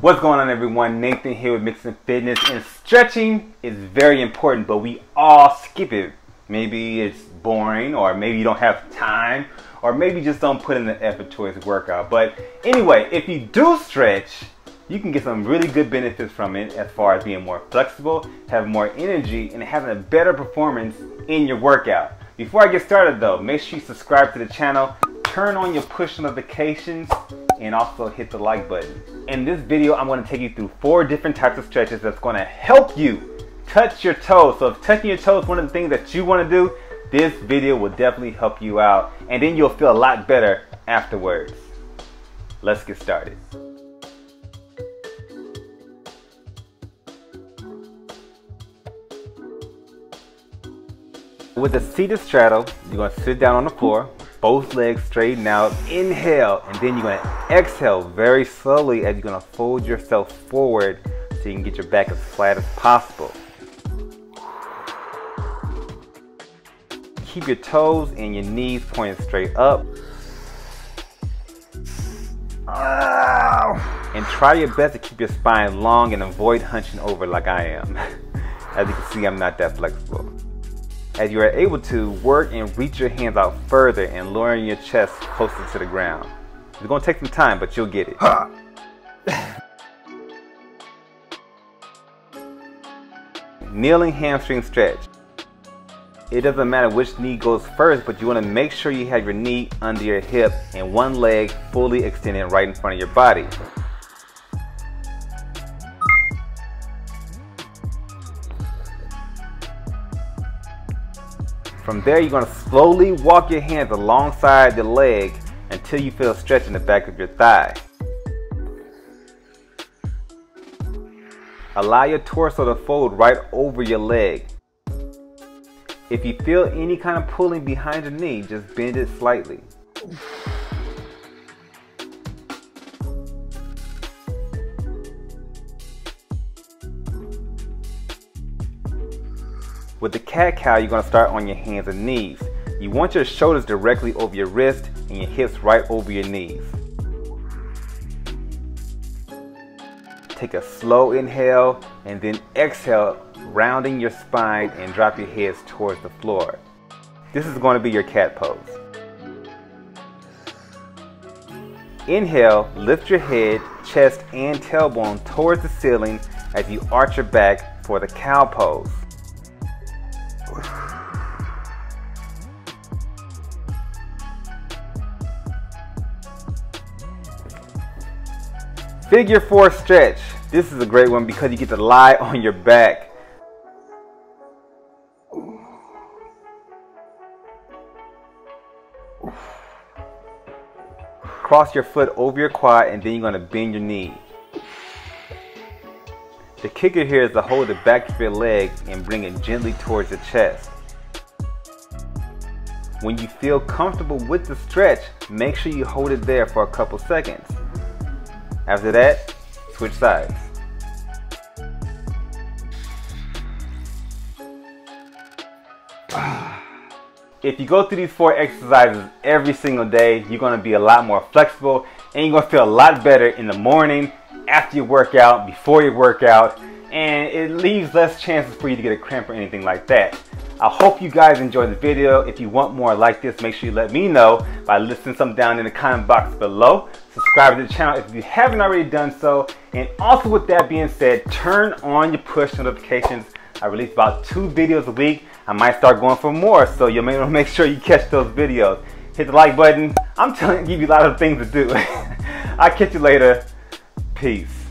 What's going on, everyone? Nathan here with Mixing Fitness, and stretching is very important, but we all skip it. Maybe it's boring, or maybe you don't have time, or maybe you just don't put in the effort towards the workout. But anyway, if you do stretch, you can get some really good benefits from it as far as being more flexible, having more energy, and having a better performance in your workout. Before I get started though, make sure you subscribe to the channel, turn on your push notifications, and also hit the like button. In this video, I'm going to take you through 4 different types of stretches that's going to help you touch your toes. So if touching your toes is one of the things that you want to do, this video will definitely help you out, and then you'll feel a lot better afterwards. Let's get started. With the seated straddle, you're going to sit down on the floor, both legs straighten out, inhale, and then you're going to exhale very slowly as you're going to fold yourself forward so you can get your back as flat as possible. Keep your toes and your knees pointed straight up. And try your best to keep your spine long and avoid hunching over like I am. As you can see, I'm not that flexible. As you are able to, work and reach your hands out further and lowering your chest closer to the ground. It's going to take some time, but you'll get it. Kneeling hamstring stretch. It doesn't matter which knee goes first, but you want to make sure you have your knee under your hip and one leg fully extended right in front of your body. From there, you're going to slowly walk your hands alongside the leg until you feel a stretch in the back of your thigh. Allow your torso to fold right over your leg. If you feel any kind of pulling behind your knee, just bend it slightly. With the cat-cow, you're going to start on your hands and knees. You want your shoulders directly over your wrist and your hips right over your knees. Take a slow inhale and then exhale, rounding your spine and drop your heads towards the floor. This is going to be your cat pose. Inhale, lift your head, chest, and tailbone towards the ceiling as you arch your back for the cow pose. Figure 4 stretch. This is a great one because you get to lie on your back. Cross your foot over your quad and then you're going to bend your knee. The kicker here is to hold the back of your leg and bring it gently towards your chest. When you feel comfortable with the stretch, make sure you hold it there for a couple seconds. After that, switch sides. If you go through these 4 exercises every single day, you're going to be a lot more flexible and you're going to feel a lot better in the morning, after your workout, before your workout, and it leaves less chances for you to get a cramp or anything like that. I hope you guys enjoyed the video. If you want more like this, make sure you let me know by listing something down in the comment box below. Subscribe to the channel if you haven't already done so. And also, with that being said, turn on your push notifications. I release about 2 videos a week. I might start going for more, so you may want to make sure you catch those videos. Hit the like button. I'm telling you, give you a lot of things to do. I'll catch you later. Peace.